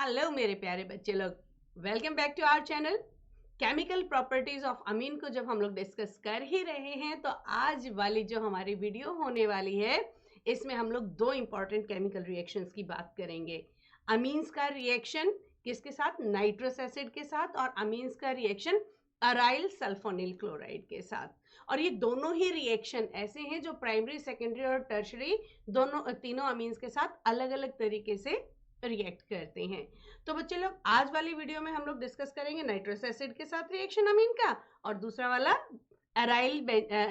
Hello मेरे प्यारे बच्चे लोग, welcome back to our channel. Chemical properties of amine को जब हम लोग डिस्कस कर ही रहे हैं तो आज वाली जो हमारी वीडियो होने वाली है इसमें हम लोग दो इंपॉर्टेंट केमिकल रिएक्शंस की बात करेंगे। अमीन्स का रिएक्शन किसके साथ? नाइट्रस एसिड के साथ, और अमीन्स का रिएक्शन अराइल सल्फोनिल क्लोराइड के साथ। और ये दोनों ही रिएक्शन ऐसे हैं जो प्राइमरी, सेकेंडरी और टर्शरी दोनों तीनों अमीन्स के साथ अलग अलग तरीके से रिएक्ट करते हैं। तो बच्चे लोग आज वाली वीडियो में हम लोग डिस्कस करेंगे नाइट्रस एसिड के साथ रिएक्शन अमीन का, और दूसरा वाला एराइल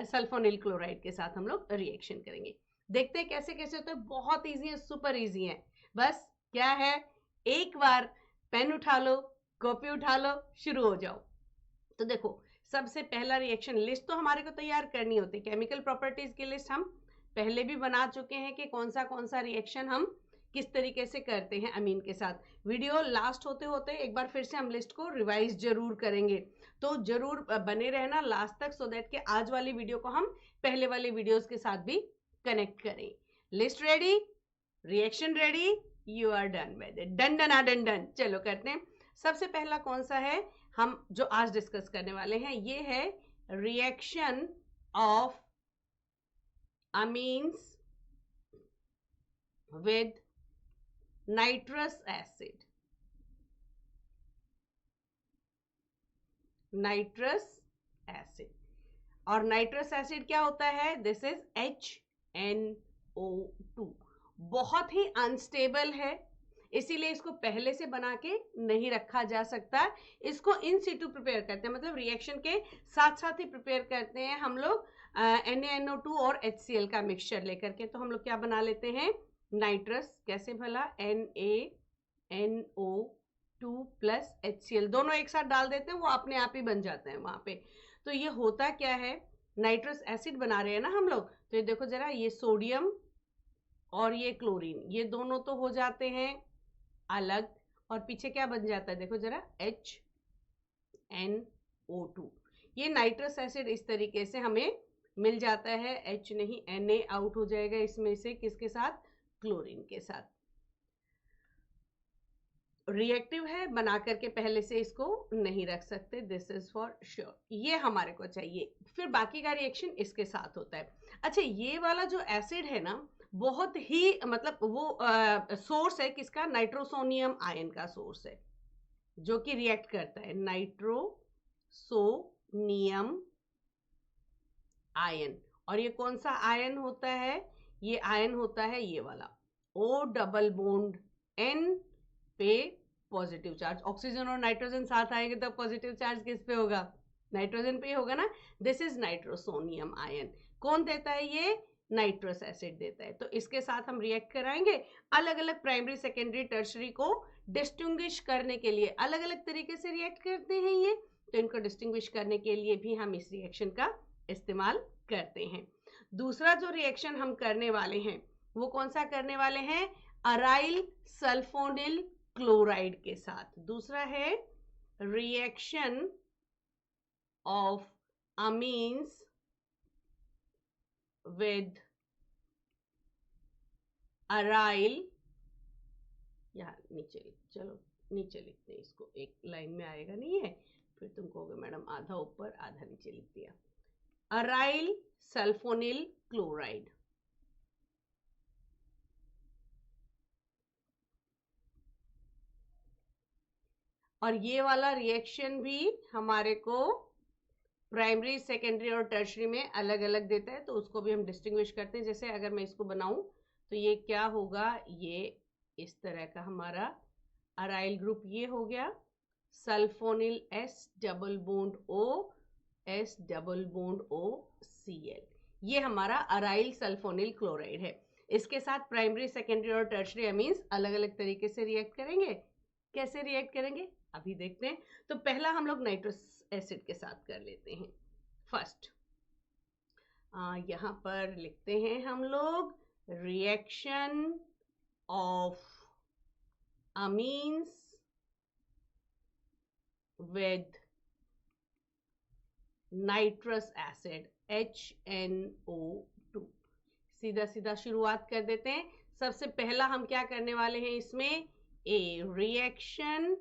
सल्फोनिल क्लोराइड के साथ हम लोग रिएक्शन करेंगे। देखते हैं कैसे कैसे होता है। बहुत इजी है, सुपर इजी है। बस क्या है, एक बार पेन उठा लो, कॉपी उठा लो, शुरू हो जाओ। तो देखो, सबसे पहला रिएक्शन लिस्ट तो हमारे को तैयार करनी होती है। केमिकल प्रॉपर्टीज की लिस्ट हम पहले भी बना चुके हैं कि कौन सा रिएक्शन हम किस तरीके से करते हैं अमीन के साथ। वीडियो लास्ट होते होते एक बार फिर से हम लिस्ट को रिवाइज जरूर करेंगे, तो जरूर बने रहना लास्ट तक, सो दैट कि आज वाली वीडियो को हम पहले वाले वीडियोस के साथ भी कनेक्ट करें। List ready, reaction ready, you are done with it. Done done done done. चलो करते हैं। सबसे पहला कौन सा है हम जो आज डिस्कस करने वाले हैं? ये है reaction of amines with nitrous acid. Nitrous acid, और नाइट्रस एसिड क्या होता है? This is HNO2। बहुत ही अनस्टेबल है, इसीलिए इसको पहले से बना के नहीं रखा जा सकता। इसको इन सिटू प्रिपेयर करते हैं, मतलब रिएक्शन के साथ साथ ही प्रिपेयर करते हैं हम लोग NaNO2 और HCl का मिक्सचर लेकर के। तो हम लोग क्या बना लेते हैं? नाइट्रस। कैसे भला? NaNO2 प्लस HCl दोनों एक साथ डाल देते हैं, वो अपने आप ही बन जाते हैं वहां पे। तो ये होता क्या है, नाइट्रस एसिड बना रहे हैं ना हम लोग। तो ये देखो जरा, ये सोडियम और ये क्लोरीन, ये दोनों तो हो जाते हैं अलग, और पीछे क्या बन जाता है? देखो जरा, HNO2। ये नाइट्रस एसिड इस तरीके से हमें मिल जाता है। H नहीं, Na आउट हो जाएगा इसमें से, किसके साथ? क्लोरीन के साथ। रिएक्टिव है, बना करके पहले से इसको नहीं रख सकते, दिस इज फॉर श्योर। ये हमारे को चाहिए। फिर बाकी का रिएक्शन इसके साथ होता है। अच्छा, ये वाला जो एसिड है ना, बहुत ही मतलब वो सोर्स है किसका? नाइट्रोसोनियम आयन का सोर्स है, जो कि रिएक्ट करता है नाइट्रोसोनियम आयन। और ये कौन सा आयन होता है? ये आयन होता है ये वाला, O डबल बॉन्ड N पे पॉजिटिव चार्ज। ऑक्सीजन और नाइट्रोजन साथ आएंगे तो पॉजिटिव चार्ज किस पे होगा? नाइट्रोजन पे ही होगा ना। This is nitrosonium ion. कौन देता है ये? नाइट्रस एसिड देता है। तो इसके साथ हम रिएक्ट कराएंगे। अलग अलग प्राइमरी, सेकेंडरी, टर्शरी को डिस्टिंग्विश करने के लिए अलग अलग तरीके से रिएक्ट करते हैं ये, तो इनको डिस्टिंग्विश करने के लिए भी हम इस रिएक्शन का इस्तेमाल करते हैं। दूसरा जो रिएक्शन हम करने वाले हैं वो कौन सा करने वाले हैं? अराइल सल्फोनिल क्लोराइड के साथ। दूसरा है reaction of amines with aryl, यहाँ नीचे, चलो नीचे लिखते हैं इसको, एक लाइन में आएगा नहीं है, फिर तुम कहोगे मैडम आधा ऊपर आधा नीचे लिख दिया। Aryl sulphonyl chloride. और ये वाला रिएक्शन भी हमारे को प्राइमरी, सेकेंडरी और टर्शरी में अलग अलग देता है, तो उसको भी हम डिस्टिंग्विश करते हैं। जैसे अगर मैं इसको बनाऊं तो ये क्या होगा? ये इस तरह का हमारा अराइल ग्रुप ये हो गया, sulphonyl S double bond O, S double bond O Cl। ये हमारा अराइल सल्फोनिल क्लोराइड है। इसके साथ प्राइमरी, सेकेंडरी और टर्शरी अमीन्स अलग अलग तरीके से रिएक्ट करेंगे। कैसे रिएक्ट करेंगे अभी देखते हैं। तो पहला हम लोग नाइट्रस एसिड के साथ कर लेते हैं। फर्स्ट यहां पर लिखते हैं हम लोग reaction of amines with nitrous acid HNO2। सीधा सीधा शुरुआत कर देते हैं। सबसे पहला हम क्या करने वाले हैं इसमें? ए रिएक्शन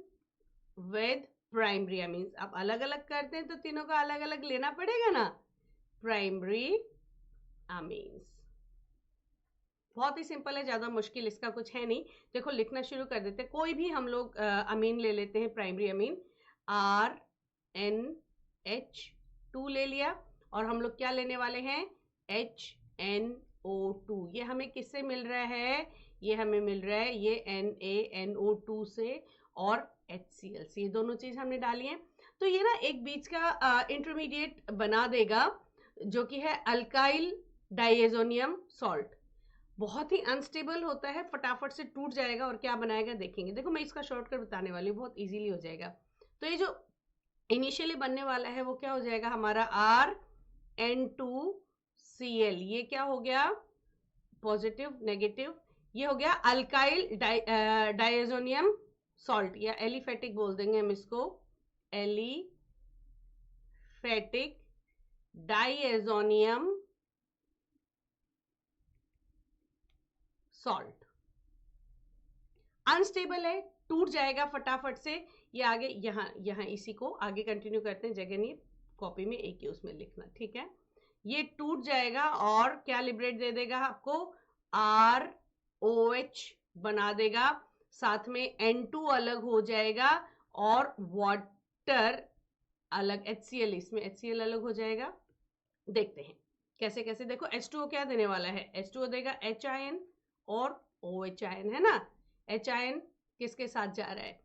विद प्राइमरी अमीन्स। अब अलग अलग करते हैं तो तीनों का अलग अलग लेना पड़ेगा ना। प्राइमरी अमीन्स बहुत ही सिंपल है, ज्यादा मुश्किल इसका कुछ है नहीं। देखो लिखना शुरू कर देते हैं। कोई भी हम लोग अमीन ले लेते हैं, प्राइमरी अमीन। RNH2 ले लिया, और हम लोग क्या लेने वाले हैं, HNO2। ये हमें किससे मिल रहा है, ये हमें मिल रहा है ये NaNO2 से और HCl से। ये दोनों चीज हमने डाली है, तो ये ना एक बीच का इंटरमीडिएट बना देगा, जो कि है अल्काइल डाइएजोनियम सॉल्ट। बहुत ही अनस्टेबल होता है, फटाफट से टूट जाएगा, और क्या बनाएगा देखेंगे। देखो मैं इसका शॉर्टकट बताने वाली हूँ, बहुत इजीली हो जाएगा। तो ये जो इनिशियली बनने वाला है वो क्या हो जाएगा हमारा, RN2Cl। ये क्या हो गया, पॉजिटिव नेगेटिव, ये हो गया अल्काइल डाइएजोनियम सॉल्ट, या एलिफेटिक बोल देंगे हम इसको, एलिफेटिक डाइएजोनियम सॉल्ट। अनस्टेबल है, टूट जाएगा फटाफट से। ये आगे यहाँ इसी को आगे कंटिन्यू करते हैं, जगह नहीं कॉपी में, एक ही उसमें लिखना, ठीक है। ये टूट जाएगा और क्या लिबरेट दे देगा आपको, ROH बना देगा, साथ में N2 अलग हो जाएगा और वाटर अलग, HCl, इसमें HCl अलग हो जाएगा। देखते हैं कैसे कैसे। देखो H2O क्या देने वाला है, H2O देगा H आयन और OH आयन, है ना। H आयन किसके साथ जा रहा है,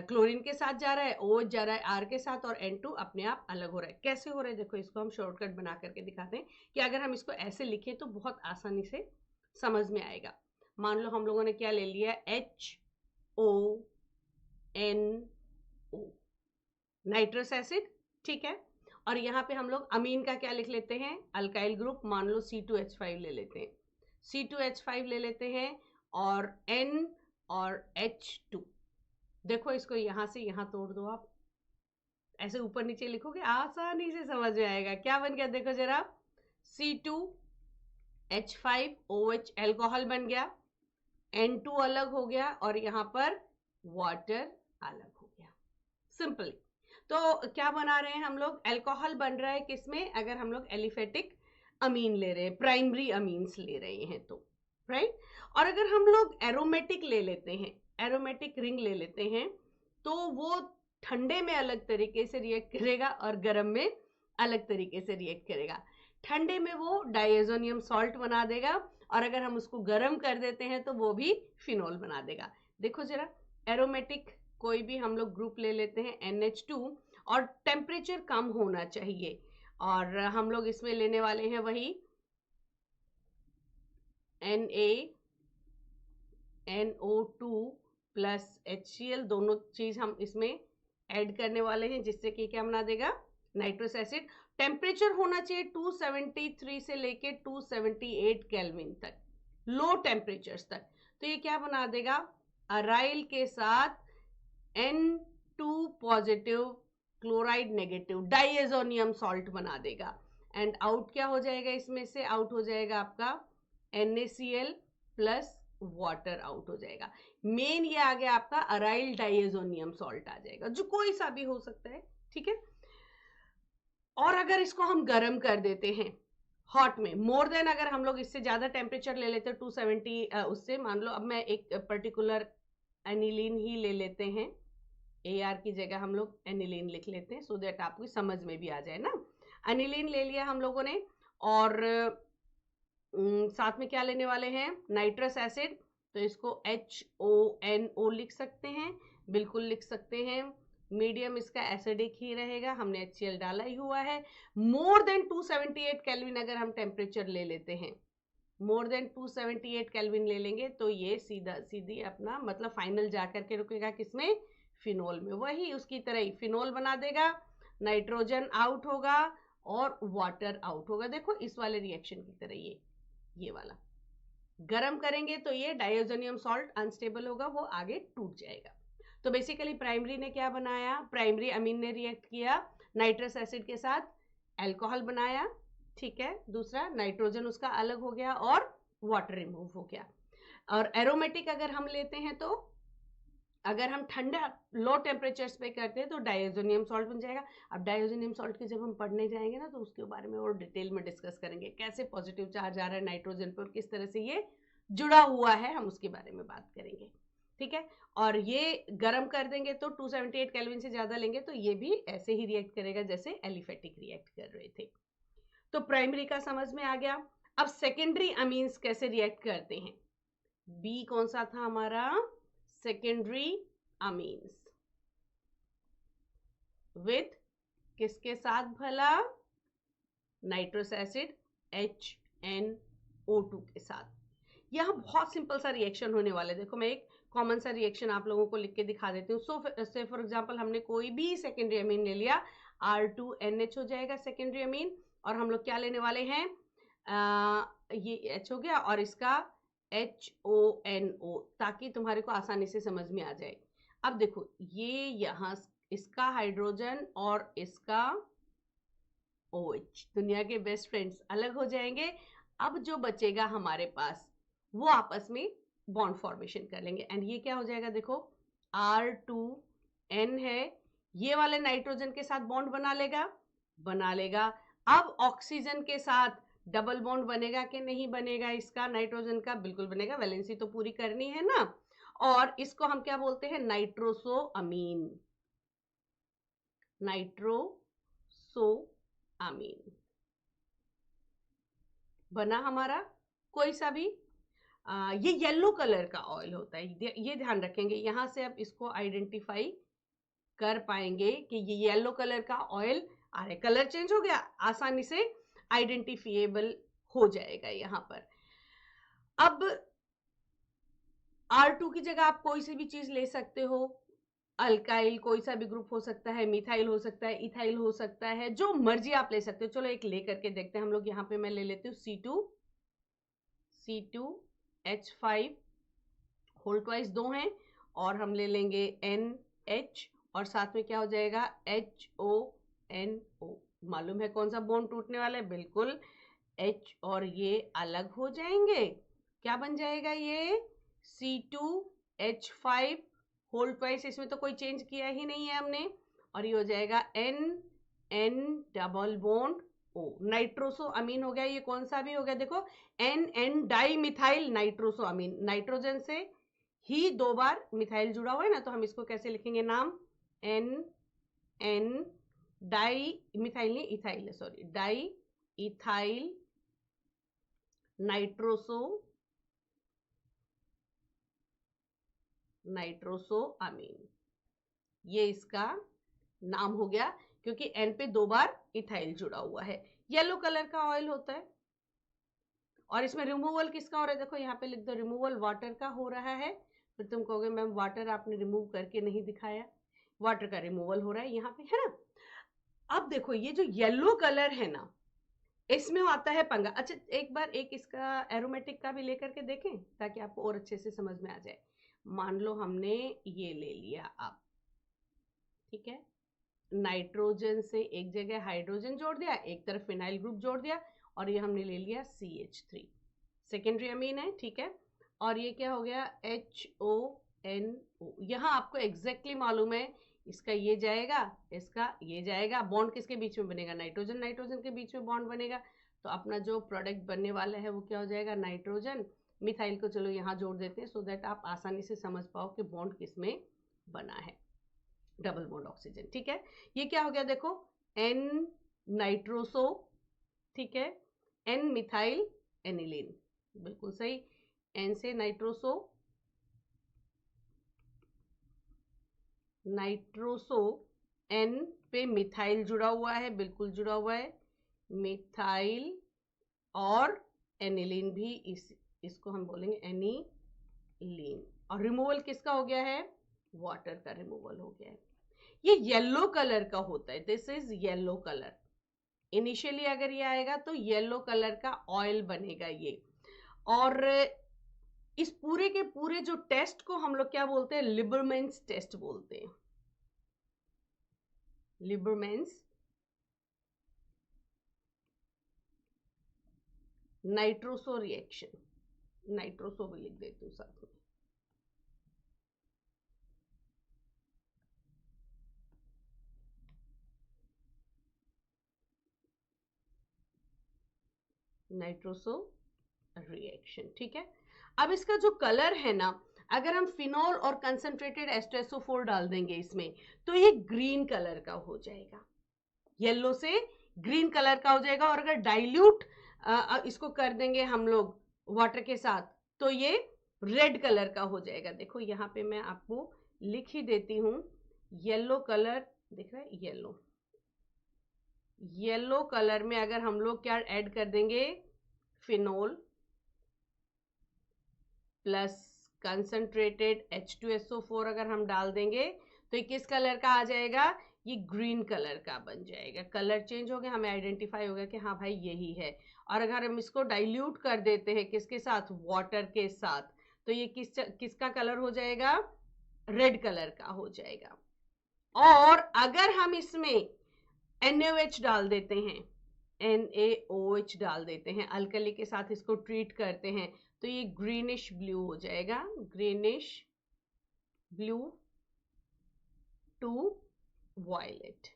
क्लोरीन के साथ जा रहा है, OH जा रहा है R के साथ, और N2 अपने आप अलग हो रहा है। कैसे हो रहा है देखो, इसको हम शॉर्टकट बना करके दिखाते हैं कि अगर हम इसको ऐसे लिखें तो बहुत आसानी से समझ में आएगा। मान लो हम लोगों ने क्या ले लिया, HONO, नाइट्रस एसिड, ठीक है। और यहाँ पे हम लोग अमीन का क्या लिख लेते हैं, अल्काइल ग्रुप, मान लो C2H5 ले लेते हैं, C2H5 ले लेते हैं, और N और H2। देखो इसको यहाँ से यहाँ तोड़ दो, आप ऐसे ऊपर नीचे लिखोगे आसानी से समझ में आएगा। क्या बन गया देखो जरा, C2H5OH एल्कोहल बन गया, N2 अलग हो गया, और यहाँ पर वाटर अलग हो गया, सिंपली। तो क्या बना रहे हैं हम लोग, एल्कोहल बन रहा है किसमें, अगर हम लोग एलिफेटिक अमीन ले रहे हैं, प्राइमरी अमीन्स ले रहे हैं तो, राइट। और अगर हम लोग एरोमेटिक ले लेते हैं, एरोमेटिक रिंग ले लेते हैं, तो वो ठंडे में अलग तरीके से रिएक्ट करेगा और गर्म में अलग तरीके से रिएक्ट करेगा। ठंडे में वो डाइएजोनियम सॉल्ट बना देगा, और अगर हम उसको गर्म कर देते हैं तो वो भी फिनोल बना देगा। देखो जरा, एरोमेटिक कोई भी हम लोग ग्रुप ले लेते हैं NH2, और टेम्परेचर कम होना चाहिए, और हम लोग इसमें लेने वाले हैं वही NaNO2 प्लस HCl, दोनों चीज हम इसमें ऐड करने वाले हैं, जिससे कि क्या बना देगा, नाइट्रस एसिड। टेम्परेचर होना चाहिए 273 से लेके 278 केल्विन तक, लो टेम्परेचर्स तक। तो ये क्या बना देगा, अराइल के साथ N2 positive chloride negative diazonium salt बना देगा, एंड आउट क्या हो जाएगा, इसमें से आउट हो जाएगा आपका NaCl प्लस वाटर आउट हो जाएगा। मेन ये आ गया आपका अराइल डाइएजोनियम सॉल्ट आ जाएगा, जो कोई सा भी हो सकता है, ठीक है। और अगर इसको हम गर्म कर देते हैं हॉट में, मोर देन, अगर हम लोग इससे ज्यादा टेम्परेचर ले लेते हैं 270, उससे मान लो अब मैं एक पर्टिकुलर एनिलीन ही ले लेते हैं, AR की जगह हम लोग एनिलीन लिख लेते हैं, सो दैट आपको समझ में भी आ जाए ना। एनिलीन ले लिया हम लोगों ने, और साथ में क्या लेने वाले हैं, नाइट्रस एसिड। तो इसको HONO लिख सकते हैं, बिल्कुल लिख सकते हैं। मीडियम इसका एसिडिक ही रहेगा, हमने HCl डाला ही हुआ है। मोर देन 278 केल्विन अगर हम टेम्परेचर ले लेते हैं, मोर देन 278 केल्विन ले लेंगे, तो ये सीधा सीधी अपना मतलब फाइनल जाकर के रुकेगा किसमें, फिनोल में। वही उसकी तरह ही फिनोल बना देगा, नाइट्रोजन आउट होगा और वाटर आउट होगा। देखो इस वाले रिएक्शन की तरह ये वाला गरम करेंगे तो ये डाइओजेनियम सॉल्ट अनस्टेबल होगा, वो आगे टूट जाएगा। तो बेसिकली प्राइमरी ने क्या बनाया, प्राइमरी अमीन ने रिएक्ट किया नाइट्रस एसिड के साथ, अल्कोहल बनाया, ठीक है। दूसरा नाइट्रोजन उसका अलग हो गया और वाटर रिमूव हो गया। और एरोमेटिक अगर हम लेते हैं तो अगर हम ठंडा लो टेम्परेचर्स पे करते हैं तो डाइओजोनियम सॉल्ट बन जाएगा। अब डाइओजोनियम सॉल्ट के जब हम पढ़ने जाएंगे ना तो उसके बारे में और डिटेल में डिस्कस करेंगे, कैसे पॉजिटिव चार्ज आ रहा है नाइट्रोजन पर और किस तरह से ये जुड़ा हुआ है, हम उसके बारे में बात करेंगे। ठीक है, और ये गर्म कर देंगे तो 278 केल्विन से ज्यादा लेंगे तो ये भी ऐसे ही रिएक्ट करेगा जैसे एलिफेटिक रिएक्ट कर रहे थे। तो प्राइमरी का समझ में आ गया। अब सेकेंडरी अमीन्स कैसे रिएक्ट करते हैं। बी कौन सा था हमारा, सेकेंडरी अमीन्स विथ किसके साथ भला, नाइट्रस एसिड HNO2 के साथ। यह बहुत सिंपल सा रिएक्शन होने वाला है। देखो मैं एक कॉमन सा रिएक्शन आप लोगों को लिख के दिखा देती हूँ। सो से फॉर एग्जांपल हमने कोई भी सेकेंडरी अमीन ले लिया, R2NH हो जाएगा सेकेंडरी अमीन, और हम लोग क्या लेने वाले हैं, ये H हो गया और इसका HONO, ताकि तुम्हारे को आसानी से समझ में आ जाए। अब देखो ये यहाँ इसका हाइड्रोजन और इसका OH, दुनिया के बेस्ट फ्रेंड्स अलग हो जाएंगे। अब जो बचेगा हमारे पास वो आपस में बॉन्ड फॉर्मेशन कर लेंगे, एंड ये क्या हो जाएगा, देखो R2N है, ये वाले नाइट्रोजन के साथ बॉन्ड बना लेगा। अब ऑक्सीजन के साथ डबल बॉन्ड बनेगा कि नहीं बनेगा, इसका नाइट्रोजन का बिल्कुल बनेगा, वैलेंसी तो पूरी करनी है ना। और इसको हम क्या बोलते हैं, नाइट्रोसो अमीन, नाइट्रोसो अमीन बना हमारा कोई सा भी। ये येलो कलर का ऑयल होता है, ये ध्यान रखेंगे, यहां से आप इसको आइडेंटिफाई कर पाएंगे कि ये येलो कलर का ऑयल आ रहा है, कलर चेंज हो गया, आसानी से आइडेंटिफिएबल हो जाएगा यहां पर। अब R2 की जगह आप कोई सी भी चीज ले सकते हो, अल्काइल कोई सा भी ग्रुप हो सकता है, मिथाइल हो सकता है, इथाइल हो सकता है, जो मर्जी आप ले सकते हो। चलो एक ले करके देखते हैं हम लोग। यहाँ पे मैं ले लेती हूँ C2H5 होल ट्वाइस 2 हैं, और हम ले लेंगे NH, और साथ में क्या हो जाएगा HONO। मालूम है कौन सा बॉन्ड टूटने वाला है, बिल्कुल H और ये अलग हो जाएंगे। क्या बन जाएगा ये C2H5 होल ट्वाइस, इसमें तो कोई चेंज किया ही नहीं है हमने, और ये हो जाएगा NN double bond O, nitroso amine हो गया। ये कौन सा भी हो गया, देखो NN डाई मिथाइल नाइट्रोसो अमीन, नाइट्रोजन से ही 2 बार मिथाइल जुड़ा हुआ है ना, तो हम इसको कैसे लिखेंगे नाम, NN डाई मिथाइल नहीं इथाइल है, सॉरी, डाई इथाइल नाइट्रोसो अमीन, ये इसका नाम हो गया, क्योंकि N पे 2 बार इथाइल जुड़ा हुआ है। येलो कलर का ऑयल होता है, और इसमें रिमूवल किसका हो रहा है, देखो यहाँ पे लिख दो, रिमूवल वाटर का हो रहा है। फिर तुम कहोगे मैम वाटर आपने रिमूव करके नहीं दिखाया, वाटर का रिमूवल हो रहा है यहाँ पे, है ना। अब देखो ये जो येलो कलर है ना, इसमें आता है पंगा। अच्छा एक बार एक इसका एरोमेटिक का भी लेकर के देखें ताकि आपको और अच्छे से समझ में आ जाए। मान लो हमने ये ले लिया, अब ठीक है, नाइट्रोजन से एक जगह हाइड्रोजन जोड़ दिया, एक तरफ फिनाइल ग्रुप जोड़ दिया, और ये हमने ले लिया CH3, सेकेंडरी अमीन है, ठीक है। और ये क्या हो गया HONO। यहाँ आपको एग्जैक्टली मालूम है, इसका ये जाएगा, इसका ये जाएगा, बॉन्ड किसके बीच में बनेगा, नाइट्रोजन नाइट्रोजन के बीच में बॉन्ड बनेगा, तो अपना जो प्रोडक्ट बनने वाला है वो क्या हो जाएगा, नाइट्रोजन। मिथाइल को चलो यहाँ जोड़ देते हैं, सो दैट आप आसानी से समझ पाओ कि बॉन्ड किस में बना है, डबल बॉन्ड ऑक्सीजन, ठीक है। ये क्या हो गया, देखो N नाइट्रोसो, ठीक है, N मिथाइल एनिलीन, बिल्कुल सही, N से नाइट्रोसो, N पे मिथाइल जुड़ा हुआ है, बिल्कुल जुड़ा हुआ है, मिथाइल, और एनिलीन भी, इसको हम बोलेंगे एनिलीन, और रिमूवल किसका हो गया है, वाटर का रिमूवल हो गया है। ये येलो कलर का होता है, this is yellow colour. Initially अगर ये आएगा तो येलो कलर का ऑयल बनेगा ये, और इस पूरे के पूरे जो टेस्ट को हम लोग क्या बोलते हैं, लिबरमैन्स टेस्ट बोलते हैं, लिबरमैन्स नाइट्रोसो रिएक्शन, नाइट्रोसो भी लिख देती हूँ साथ में, नाइट्रोसो रिएक्शन। ठीक है, अब इसका जो कलर है ना, अगर हम फिनोल और कंसंट्रेटेड H2SO4 डाल देंगे इसमें तो ये ग्रीन कलर का हो जाएगा, येलो से ग्रीन कलर का हो जाएगा। और अगर डाइल्यूट इसको कर देंगे हम लोग वाटर के साथ तो ये रेड कलर का हो जाएगा। देखो यहाँ पे मैं आपको लिख ही देती हूँ, येलो कलर दिख रहा है, येलो, येलो कलर में अगर हम लोग क्या ऐड कर देंगे, फिनोल प्लस कंसंट्रेटेड H2SO4 अगर हम डाल देंगे तो ये किस कलर का आ जाएगा, ये ग्रीन कलर का बन जाएगा। कलर चेंज हो गया, हमें आइडेंटिफाई हो गया कि हाँ भाई यही है। और अगर हम इसको डाइल्यूट कर देते हैं किसके साथ, वाटर के साथ, तो ये किसका कलर हो जाएगा, रेड कलर का हो जाएगा। और अगर हम इसमें NaOH डाल देते हैं, NaOH डाल देते हैं, अल्कली के साथ इसको ट्रीट करते हैं तो ये ग्रीनिश ब्लू हो जाएगा, ग्रीनिश ब्लू टू वायलेट।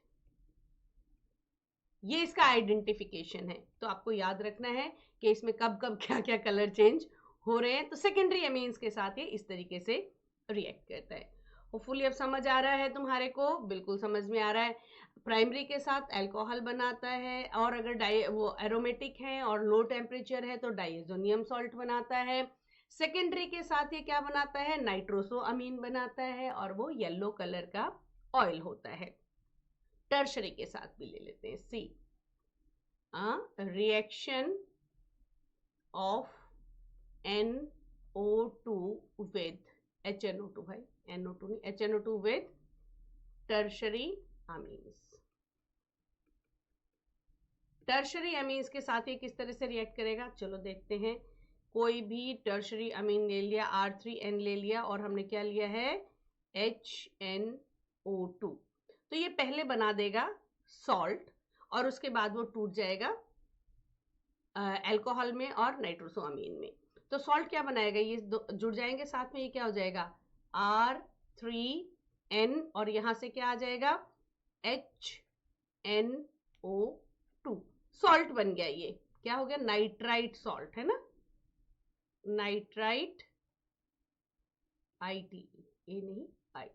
ये इसका आइडेंटिफिकेशन है। तो आपको याद रखना है कि इसमें कब कब क्या क्या कलर चेंज हो रहे हैं। तो सेकेंडरी अमीन्स के साथ ये इस तरीके से रिएक्ट करता है। होपफुली अब समझ आ रहा है तुम्हारे को, बिल्कुल समझ में आ रहा है। प्राइमरी के साथ अल्कोहल बनाता है, और अगर वो एरोमेटिक है और लो टेम्परेचर है तो डाइएजोनियम सॉल्ट बनाता है। सेकेंडरी के साथ ये क्या बनाता है, नाइट्रोसो अमीन बनाता है, और वो येलो कलर का ऑयल होता है। टर्शरी के साथ भी ले लेते हैं, सी reaction of NO2 with HNO2, भाई NO2 नहीं, HNO2 with tertiary amines. Tertiary amines के साथ ये किस तरह से रिएक्ट करेगा, चलो देखते हैं। कोई भी टर्शरी अमीन ले लिया, R3N ले लिया, और हमने क्या लिया है, HNO2, तो ये पहले बना देगा सॉल्ट और उसके बाद वो टूट जाएगा अल्कोहल में और नाइट्रोसोअमीन में। तो सॉल्ट क्या बनाएगा, ये जुड़ जाएंगे साथ में, ये क्या हो जाएगा, R3N, और यहां से क्या आ जाएगा, HNO2, सॉल्ट बन गया। ये क्या हो गया, नाइट्राइट सॉल्ट है ना, नाइट्राइट, IT, ये नहीं I,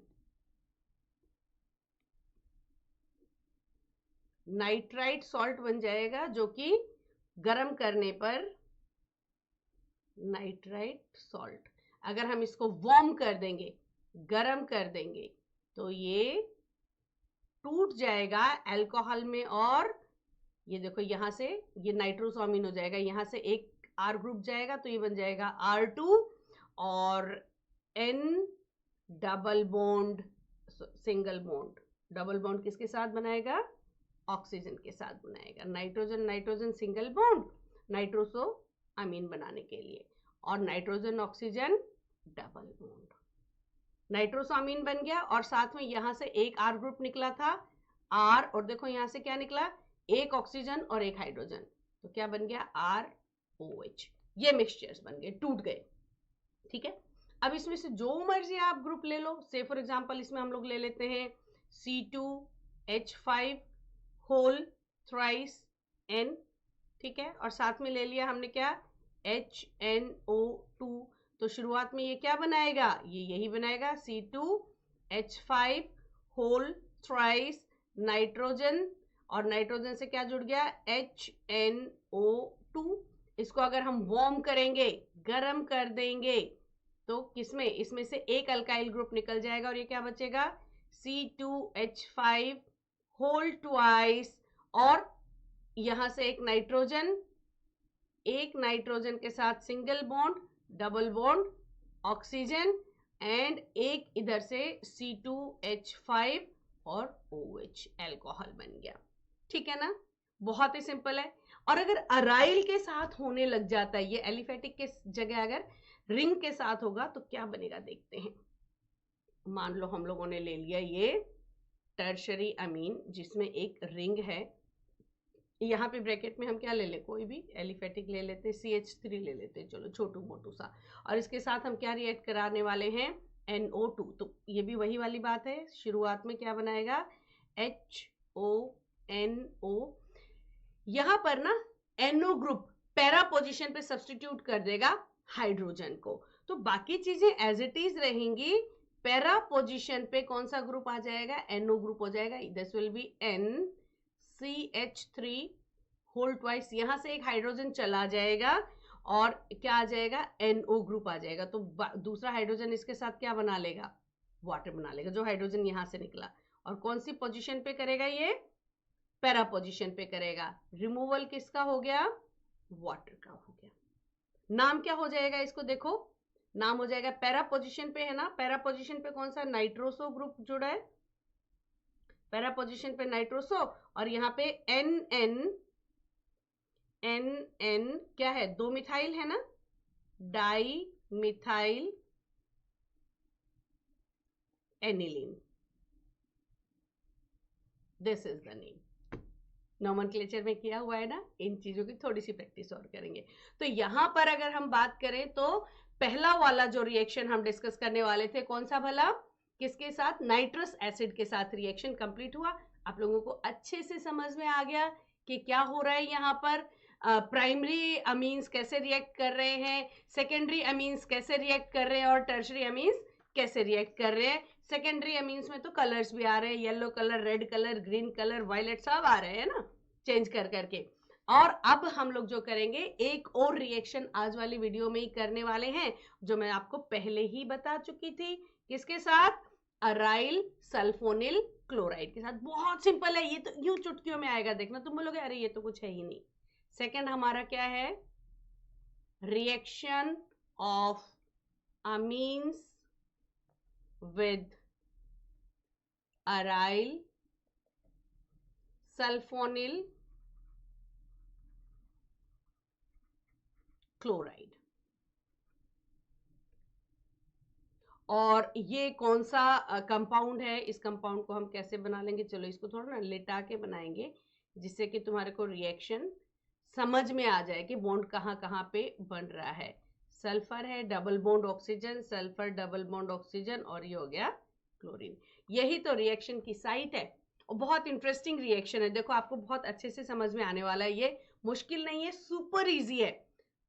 नाइट्राइट सॉल्ट बन जाएगा, जो कि गर्म करने पर नाइट्राइट सॉल्ट, अगर हम इसको वार्म कर देंगे, गर्म कर देंगे, तो ये टूट जाएगा अल्कोहल में, और ये देखो यहां से ये नाइट्रोसोअमीन हो जाएगा, यहां से एक R ग्रुप जाएगा तो ये बन जाएगा R2, और N double bond, single bond, double bond किसके साथ बनाएगा, ऑक्सीजन के साथ बनाएगा, nitrogen nitrogen single bond, nitroso amine बनाने के लिए, और nitrogen oxygen double bond, nitroso amine बन गया। और साथ में यहां से एक R ग्रुप निकला था R, और देखो यहां से क्या निकला, एक ऑक्सीजन और एक हाइड्रोजन, तो क्या बन गया, ROH। ये मिक्सचर्स बन गए, टूट गए। ठीक है, अब इसमें से जो मर्जी आप ग्रुप ले लो, से फॉर एग्जांपल इसमें हम लोग ले लेते हैं C2H5 होल थ्राइस N, ठीक है, और साथ में ले लिया हमने क्या, HNO2, तो शुरुआत में ये क्या बनाएगा, ये यही बनाएगा, C2H5 होल थ्राइस नाइट्रोजन, और नाइट्रोजन से क्या जुड़ गया, HNO2। इसको अगर हम वार्म करेंगे, गर्म कर देंगे, तो किसमें, इसमें से एक अल्काइल ग्रुप निकल जाएगा, और ये क्या बचेगा, C2H5 होल ट्वाइस, और यहां से एक नाइट्रोजन के साथ single bond, double bond, oxygen, and एक इधर से C2H5 और OH, अल्कोहल बन गया। ठीक है ना, बहुत ही सिंपल है। और अगर अराइल के साथ होने लग जाता है, ये एलिफेटिक के जगह अगर रिंग के साथ होगा तो क्या बनेगा, देखते हैं। मान लो हम लोगों ने ले लिया ये टर्शरी अमीन जिसमें एक रिंग है, यहाँ पे ब्रैकेट में हम क्या ले लें, कोई भी एलिफेटिक ले लेते, CH3 ले लेते, चलो छोटू मोटू सा, और इसके साथ हम क्या रिएक्ट कराने वाले हैं, NO2। तो ये भी वही वाली बात है, शुरुआत में क्या बनाएगा, HONO, यहाँ पर ना NO ग्रुप पैरा पोजीशन पे सब्स्टिट्यूट कर देगा हाइड्रोजन को। तो बाकी चीजें एज इट इज रहेंगी, पैरा पोजीशन पे कौन सा ग्रुप आ जाएगा, NO ग्रुप हो जाएगा। This will be NCH3 whole twice, यहां से एक हाइड्रोजन चला जाएगा और क्या आ जाएगा, NO ग्रुप आ जाएगा। तो दूसरा हाइड्रोजन इसके साथ क्या बना लेगा, वाटर बना लेगा, जो हाइड्रोजन यहां से निकला। और कौन सी पोजीशन पे करेगा, ये पैरा पोजीशन पे करेगा। रिमूवल किसका हो गया, वाटर का हो गया। नाम क्या हो जाएगा इसको, देखो नाम हो जाएगा, पैरा पोजीशन पे है ना, पैरा पोजीशन पे कौन सा, नाइट्रोसो ग्रुप जुड़ा है, पैरा पोजीशन पे नाइट्रोसो, और यहाँ पे NN क्या है, 2 मिथाइल है ना, di methyl aniline, this is the name. Nomenclature में किया हुआ है ना, इन चीजों की थोड़ी सी प्रैक्टिस और करेंगे। तो यहां पर अगर हम बात करें तो पहला वाला जो रिएक्शन हम डिस्कस करने वाले थे, कौन सा भला, किसके साथ, नाइट्रस एसिड के साथ रिएक्शन कंप्लीट हुआ। आप लोगों को अच्छे से समझ में आ गया कि क्या हो रहा है यहाँ पर, प्राइमरी अमीन्स कैसे रिएक्ट कर रहे हैं, सेकेंडरी अमीन्स कैसे रिएक्ट कर रहे हैं, और टर्शरी अमीन्स कैसे रिएक्ट कर रहे हैं। सेकेंडरी अमीन्स में तो कलर्स भी आ रहे हैं, yellow colour, red colour, green colour, violet, सब आ रहे हैं ना, चेंज कर करके। और अब हम लोग जो करेंगे, एक और रिएक्शन आज वाली वीडियो में ही करने वाले हैं, जो मैं आपको पहले ही बता चुकी थी, किसके साथ, अराइल सल्फोनिल क्लोराइड के साथ। बहुत सिंपल है ये, तो यूं चुटकियों में आएगा, देखना तुम बोलोगे अरे ये तो कुछ है ही नहीं। सेकंड हमारा क्या है, reaction of amines with aryl sulfonyl chloride. और ये कौन सा कंपाउंड है, इस कंपाउंड को हम कैसे बना लेंगे, चलो इसको थोड़ा ना लेटा के बनाएंगे, जिससे कि तुम्हारे को रिएक्शन समझ में आ जाए कि बॉन्ड कहाँ कहाँ पे बन रहा है। सल्फर है, double bond oxygen, sulphur double bond oxygen, और ये हो गया क्लोरीन। यही तो रिएक्शन की साइट है, और बहुत इंटरेस्टिंग रिएक्शन है। देखो आपको बहुत अच्छे से समझ में आने वाला है, ये मुश्किल नहीं है, सुपर इजी है।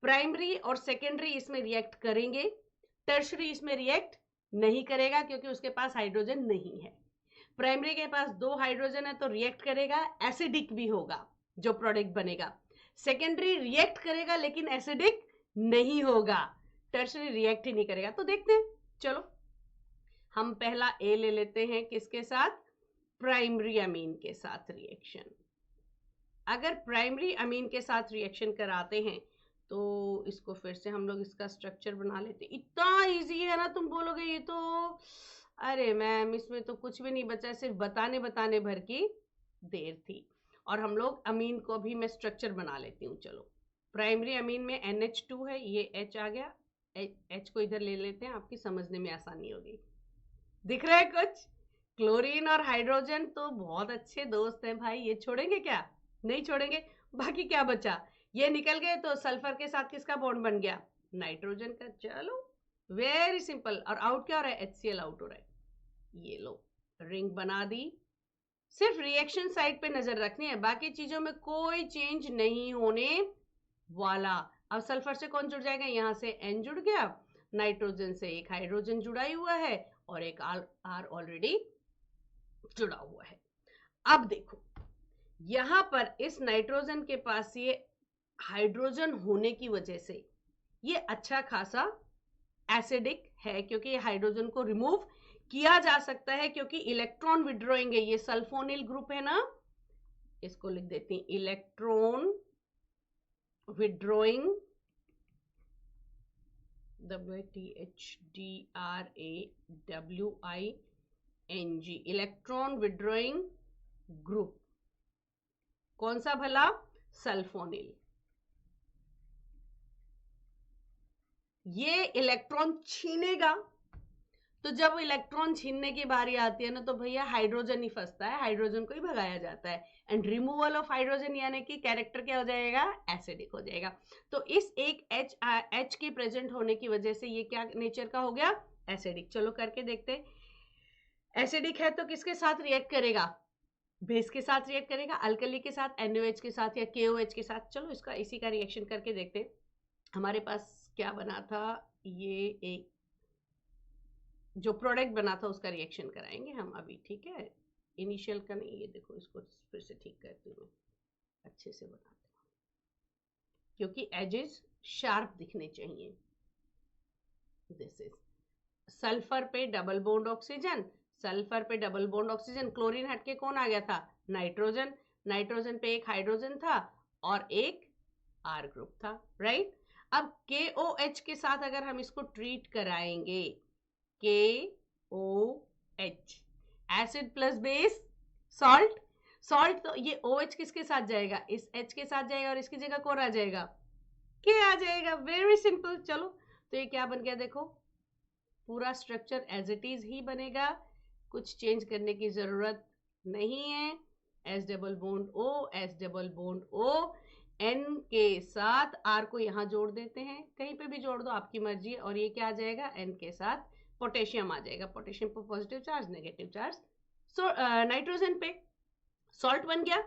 प्राइमरी और सेकेंडरी इसमें रिएक्ट करेंगे, टर्शरी इसमें रिएक्ट नहीं करेगा क्योंकि उसके पास हाइड्रोजन नहीं है। प्राइमरी के पास 2 हाइड्रोजन है तो रिएक्ट करेगा, एसिडिक भी होगा जो प्रोडक्ट बनेगा। सेकेंडरी रिएक्ट करेगा लेकिन एसिडिक नहीं होगा, टर्शरी रिएक्ट ही नहीं करेगा। तो देखते हैं, चलो हम पहला ए ले लेते हैं, किसके साथ, प्राइमरी अमीन के साथ रिएक्शन। अगर प्राइमरी अमीन के साथ रिएक्शन कराते हैं तो इसको फिर से हम लोग इसका स्ट्रक्चर बना लेते हैं। इतना इजी है ना, तुम बोलोगे ये तो, अरे मैम इसमें तो कुछ भी नहीं बचा, सिर्फ बताने बताने भर की देर थी। और हम लोग अमीन को भी मैं स्ट्रक्चर बना लेती हूँ। चलो प्राइमरी अमीन में NH2 है, ये H आ गया, H को इधर ले लेते हैं, आपकी समझने में आसानी होगी। दिख रहा है कुछ, क्लोरीन और हाइड्रोजन तो बहुत अच्छे दोस्त हैं भाई, ये छोड़ेंगे क्या, नहीं छोड़ेंगे। बाकी क्या बचा, ये निकल गए तो सल्फर के साथ किसका बॉन्ड बन गया, नाइट्रोजन का। चलो वेरी सिंपल। और आउट क्या हो रहा है, HCl आउट हो रहा है। ये लो रिंग बना दी। सिर्फ रिएक्शन साइड पे नजर रखनी है, बाकी चीजों में कोई चेंज नहीं होने वाला। अब सल्फर से कौन जुड़ जाएगा, यहां से N जुड़ गया, नाइट्रोजन से एक हाइड्रोजन जुड़ा ही हुआ है और एक R ऑलरेडी जुड़ा हुआ है। अब देखो यहां पर इस नाइट्रोजन के पास ये हाइड्रोजन होने की वजह से ये अच्छा खासा एसिडिक है, क्योंकि ये हाइड्रोजन को रिमूव किया जा सकता है क्योंकि इलेक्ट्रॉन विड्रॉइंग है। ये सल्फोनिल ग्रुप है ना, इसको लिख देती हैं electron withdrawing, WHDRAWING, electron withdrawing group. कौन सा भला, सल्फोनिल। ये इलेक्ट्रॉन छीनेगा, तो जब इलेक्ट्रॉन छीनने की बारी आती है ना तो भैया हाइड्रोजन ही फंसता है, हाइड्रोजन को ही भगाया जाता है। एंड रिमूवल ऑफ हाइड्रोजन यानी कि कैरेक्टर क्या हो जाएगा, एसिडिक हो जाएगा। तो इस एक H के प्रेजेंट होने की वजह से ये क्या नेचर का हो गया, एसिडिक। चलो करके देखते, एसिडिक है तो किसके साथ रिएक्ट करेगा, बेस के साथ रिएक्ट करेगा, अल्कली के साथ, NaOH के साथ या KOH के साथ। चलो इसका इसी का रिएक्शन करके देखते हैं। हमारे पास क्या बना था, ये एक जो प्रोडक्ट बना था उसका रिएक्शन कराएंगे हम अभी, ठीक है। इनिशियल का नहीं, ये देखो इसको फिर से ठीक करती हूँ, अच्छे से बनाते हैं क्योंकि एजेस शार्प दिखने चाहिए। दिस इज सल्फर पे डबल बॉन्ड ऑक्सीजन, सल्फर पे डबल बॉन्ड ऑक्सीजन, क्लोरीन हटके कौन आ गया था, नाइट्रोजन, नाइट्रोजन पे एक हाइड्रोजन था और एक R ग्रुप था, राइट। अब KOH के साथ अगर हम इसको ट्रीट कराएंगे, KOH acid plus base salt, salt तो ये OH किसके साथ जाएगा, इस H के साथ जाएगा और इसकी जगह कौन आ जाएगा, K आ जाएगा। Very simple. चलो तो ये क्या बन गया, देखो पूरा स्ट्रक्चर एज इट इज ही बनेगा, कुछ चेंज करने की जरूरत नहीं है। S double bond O, S double bond O, N के साथ R को यहाँ जोड़ देते हैं, कहीं पे भी जोड़ दो आपकी मर्जी, और ये क्या आ जाएगा, N के साथ पोटेशियम आ जाएगा, पोटेशियम पर positive charge negative charge. So nitrogen पे सॉल्ट बन गया,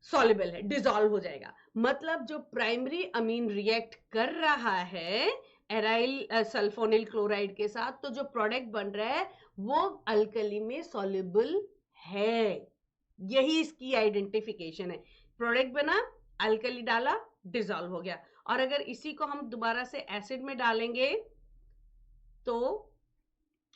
सॉल्युबल है, डिसॉल्व हो जाएगा। मतलब जो प्राइमरी अमीन रिएक्ट कर रहा है एराइल सल्फोनिल क्लोराइड के साथ, तो जो प्रोडक्ट बन रहा है वो अल्कली में सॉल्युबल है। यही इसकी आइडेंटिफिकेशन है। प्रोडक्ट बना, अल्कली डाला, डिसॉल्व हो गया। और अगर इसी को हम दोबारा से एसिड में डालेंगे तो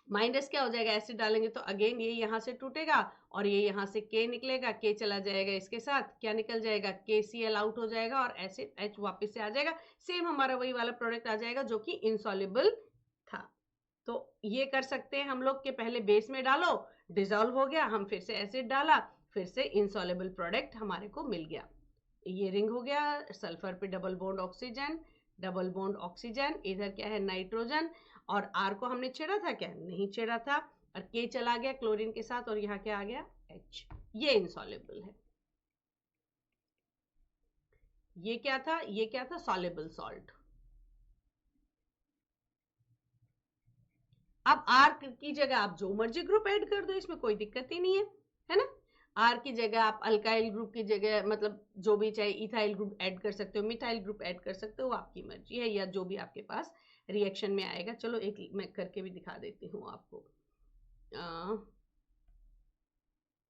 माइनस क्या हो जाएगा, एसिड डालेंगे तो अगेन ये यहां से टूटेगा और ये यहां से K निकलेगा, K चला जाएगा, इसके साथ क्या निकल जाएगा, KCl आउट हो जाएगा और एसिड H वापस से आ जाएगा। सेम हमारा वही वाला प्रोडक्ट आ जाएगा जो कि इनसॉल्युबल था। तो ये कर सकते हैं हम लोग के पहले बेस में डालो, डिसॉल्व हो गया, हम फिर से एसिड डाला, फिर से इनसॉल्युबल प्रोडक्ट हमारे को मिल गया। ये रिंग हो गया, सल्फर पे double bond oxygen, double bond oxygen, इधर क्या है नाइट्रोजन, और R को हमने छेड़ा था क्या, नहीं छेड़ा था, और K चला गया क्लोरीन के साथ और यहाँ क्या आ गया, H। ये इनसॉल्युबल है। ये क्या था, ये क्या था, सॉल्युबल सॉल्ट। अब R की जगह आप जो मर्जी ग्रुप ऐड कर दो, इसमें कोई दिक्कत ही नहीं है ना। R की जगह आप अल्काइल ग्रुप की जगह मतलब जो भी चाहे इथाइल ग्रुप ऐड कर सकते हो, मिथाइल ग्रुप ऐड कर सकते हो, आपकी मर्जी है, या जो भी आपके पास रिएक्शन में आएगा। चलो एक मैं करके भी दिखा देती हूँ आपको,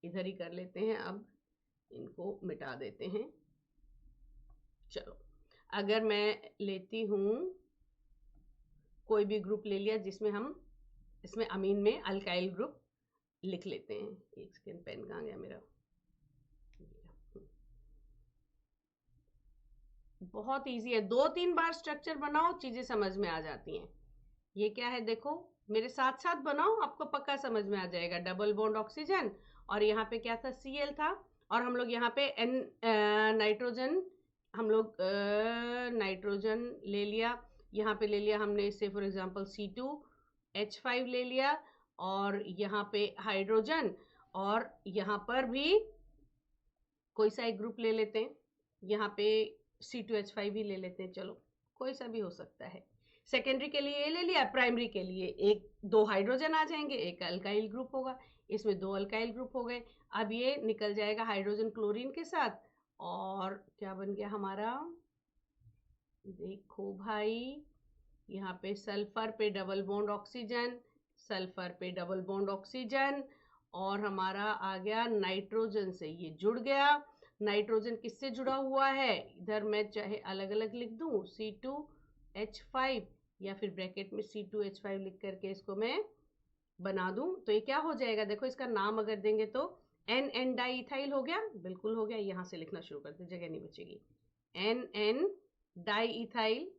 इधर ही कर लेते हैं, अब इनको मिटा देते हैं। चलो अगर मैं लेती हूँ कोई भी ग्रुप ले लिया जिसमें हम इसमें अमीन में अल्काइल ग्रुप लिख लेते हैं। एक सेकेंड, पेन कहाँ गया मेरा, बहुत इजी है, 2-3 बार स्ट्रक्चर बनाओ चीजें समझ में आ जाती हैं। ये क्या है देखो, मेरे साथ साथ बनाओ, आपको पक्का समझ में आ जाएगा। डबल बॉन्ड ऑक्सीजन और यहाँ पे क्या था, Cl था, और हम लोग यहाँ पे नाइट्रोजन, हम लोग नाइट्रोजन ले लिया, यहाँ पे ले लिया हमने इससे फॉर एग्जांपल C2H5 ले लिया, और यहाँ पे हाइड्रोजन, और यहाँ पर भी कोई सा एक ग्रुप ले लेते हैं, यहाँ पे C2H5 भी ले लेते हैं, चलो कोई सा भी हो सकता है। सेकेंडरी के लिए ये ले लिया, प्राइमरी के लिए एक दो हाइड्रोजन आ जाएंगे, एक अल्काइल ग्रुप होगा, इसमें 2 अल्काइल ग्रुप हो गए। अब ये निकल जाएगा हाइड्रोजन क्लोरीन के साथ, और क्या बन गया हमारा, देखो भाई, यहाँ पे सल्फर पे डबल बॉन्ड ऑक्सीजन, सल्फर पे डबल बॉन्ड ऑक्सीजन, और हमारा आ गया नाइट्रोजन से ये जुड़ गया। नाइट्रोजन किससे जुड़ा हुआ है, इधर मैं चाहे अलग अलग लिख दूं, C2H5, या फिर ब्रैकेट में C2H5 लिख करके इसको मैं बना दूं, तो ये क्या हो जाएगा, देखो इसका नाम अगर देंगे तो NN डाईइथाइल हो गया, बिल्कुल हो गया। यहाँ से लिखना शुरू करते, जगह नहीं बचेगी, NN डाईइथाइल,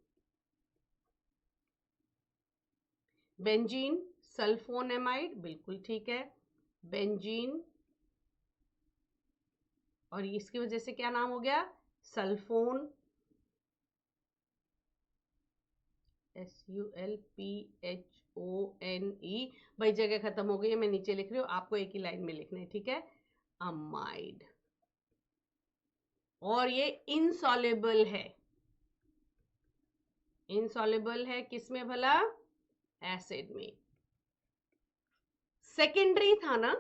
बेंजीन सल्फोनेमाइड, बिल्कुल ठीक है, बेंजीन, और इसकी वजह से क्या नाम हो गया, सल्फोन, SULPHONE। भाई जगह खत्म हो गई है, मैं नीचे लिख रही हूँ, आपको एक ही लाइन में लिखना है, ठीक है, अमाइड। और ये इनसॉल्युबल है, इनसॉल्युबल है किसमें भला, एसिड में। सेकेंडरी था ना,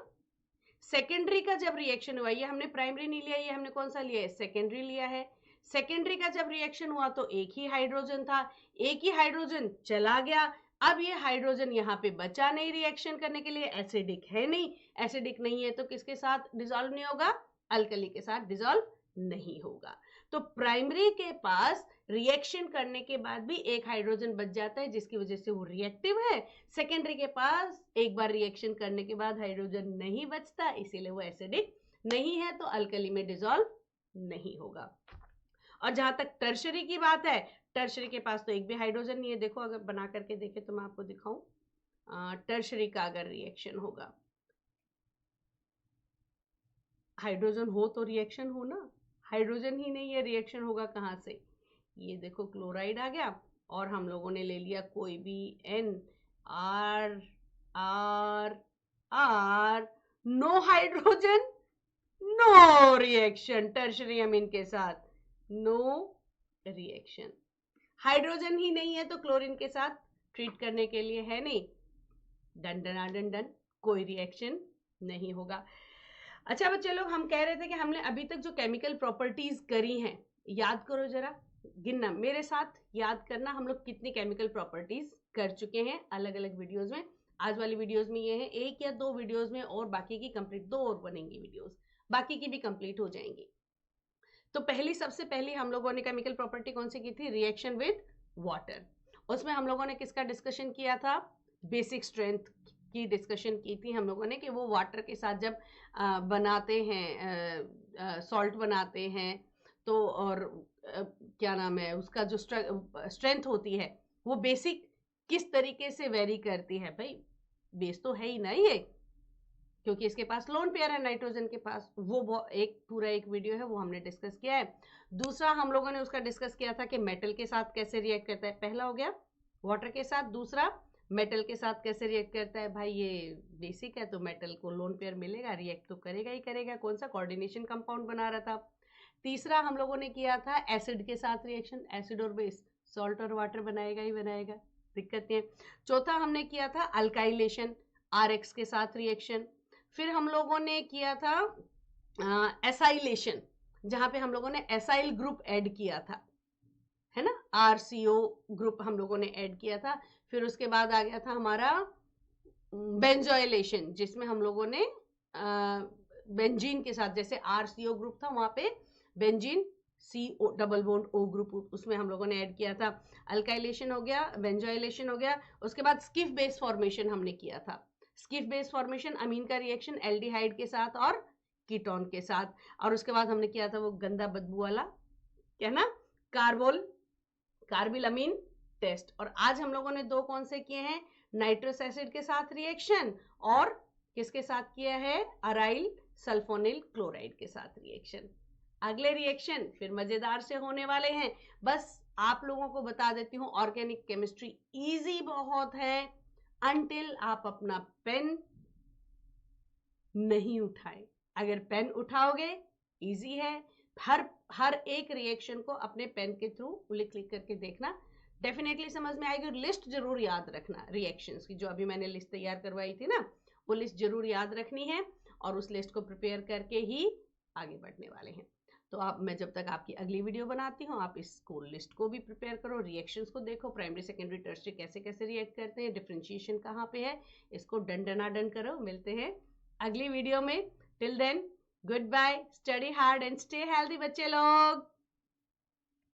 सेकेंडरी का जब रिएक्शन हुआ, ये हमने प्राइमरी नहीं लिया, ये हमने कौन सा लिया है, सेकेंडरी लिया है। सेकेंडरी का जब रिएक्शन हुआ तो एक ही हाइड्रोजन था, एक ही हाइड्रोजन चला गया, अब ये हाइड्रोजन यहाँ पे बचा नहीं रिएक्शन करने के लिए, एसिडिक है नहीं, एसिडिक नहीं है तो किसके साथ डिसॉल्व नहीं होगा, अल्कली के साथ डिसॉल्व नहीं होगा। तो प्राइमरी के पास रिएक्शन करने के बाद भी एक हाइड्रोजन बच जाता है जिसकी वजह से वो रिएक्टिव है। सेकेंडरी के पास एक बार रिएक्शन करने के बाद हाइड्रोजन नहीं बचता, इसीलिए वो एसिडिक नहीं है, तो अल्कली में डिसॉल्व नहीं होगा। और जहां तक टर्शरी की बात है, टर्शरी के पास तो एक भी हाइड्रोजन नहीं है। देखो अगर बना करके देखे तो मैं आपको दिखाऊं, टर्शरी का अगर रिएक्शन होगा, हाइड्रोजन हो तो रिएक्शन हो ना, हाइड्रोजन ही नहीं है, रिएक्शन होगा कहाँ से। ये देखो क्लोराइड आ गया और हम लोगों ने ले लिया कोई भी N, R R R, no hydrogen no reaction, tertiary amine के साथ नो रिएक्शन। हाइड्रोजन ही नहीं है तो क्लोरीन के साथ ट्रीट करने के लिए है नहीं, डन डन डन डन, कोई रिएक्शन नहीं होगा। अच्छा बच्चे लोग, हम कह रहे थे कि हमने अभी तक जो केमिकल प्रॉपर्टीज करी हैं, याद करो जरा, गिनना मेरे साथ, याद करना हम लोग कितनी केमिकल प्रॉपर्टीज कर चुके हैं अलग अलग वीडियोस में। आज वाली वीडियोस में ये है, एक या दो वीडियोस में, और बाकी की कंप्लीट, दो और बनेंगी वीडियोस, बाकी की भी कंप्लीट हो जाएंगी। तो सबसे पहली हम लोगों ने केमिकल प्रॉपर्टी कौन सी की थी, रिएक्शन विद वाटर। उसमें हम लोगों ने किसका डिस्कशन किया था, बेसिक स्ट्रेंथ की डिस्कशन की थी हम लोगों ने, कि वो वाटर के साथ जब बनाते हैं, सॉल्ट बनाते हैं तो, और क्या नाम है उसका, जो स्ट्रेंथ होती है वो बेसिक किस तरीके से वेरी करती है। भाई बेस तो है ही ना ये, क्योंकि इसके पास लोन पेयर है नाइट्रोजन के पास, वो एक पूरा एक वीडियो है, वो हमने डिस्कस किया है। दूसरा हम लोगों ने उसका डिस्कस किया था कि मेटल के साथ कैसे रिएक्ट करता है, पहला हो गया वाटर के साथ, दूसरा मेटल के साथ कैसे रिएक्ट करता है। भाई ये बेसिक है, तो मेटल को लोन पेयर मिलेगा, रिएक्ट तो करेगा ही करेगा, कौन सा कोऑर्डिनेशन कंपाउंड बना रहा था। तीसरा हम लोगों ने किया था एसिड के साथ रिएक्शन, एसिड और बेस, सॉल्ट और वाटर बनाएगा ही बनाएगा, दिक्कत नहीं है। चौथा हमने किया था अल्काइलेशन, RX के साथ रिएक्शन। फिर हम लोगों ने किया था एसाइलेशन, जहां पे हम लोगों ने एसाइल ग्रुप ऐड किया था, है ना, RCO ग्रुप हम लोगों ने ऐड किया था। फिर उसके बाद आ गया था हमारा बेंजोइलेशन, जिसमें हम लोगों ने बेंजीन के साथ, जैसे RCO ग्रुप था वहां पे benzene CO double bond O group, उसमें हम लोगों ने ऐड किया था। अल्काइलेशन हो गया, बेंजोइलेशन हो गया, उसके बाद स्किफ बेस फॉर्मेशन हमने किया था। स्किफ बेस फॉर्मेशन अमीन का रिएक्शन एल्डिहाइड के साथ और कीटोन के साथ, और उसके बाद हमने किया था वो गंदा बदबू वाला, क्या ना, कार्बिल अमीन टेस्ट। और आज हम लोगों ने दो कौन से किए हैं, नाइट्रस एसिड के साथ रिएक्शन, और किसके साथ किया है, अराइल सल्फोनिल क्लोराइड के साथ रिएक्शन। अगले रिएक्शन फिर मजेदार से होने वाले हैं। बस आप लोगों को बता देती हूँ, ऑर्गेनिक केमिस्ट्री इजी बहुत है, अनटिल आप अपना पेन नहीं उठाए। अगर पेन उठाओगे इजी है, हर एक रिएक्शन को अपने पेन के थ्रू लिख करके देखना, डेफिनेटली समझ में आएगी। लिस्ट जरूर याद रखना रिएक्शंस की, जो अभी मैंने लिस्ट तैयार करवाई थी ना, वो लिस्ट जरूर याद रखनी है, और उस लिस्ट को प्रिपेयर करके ही आगे बढ़ने वाले हैं। तो आप, मैं जब तक आपकी अगली वीडियो बनाती हूँ, आप इसको लिस्ट को भी प्रिपेयर करो, रिएक्शंस को देखो, प्राइमरी सेकेंडरी टर्शियरी कैसे कैसे रिएक्ट करते हैं, डिफरेंशिएशन कहाँ पे है, इसको डन करो। मिलते हैं अगली वीडियो में, till then goodbye, study hard and stay healthy बच्चे लोग।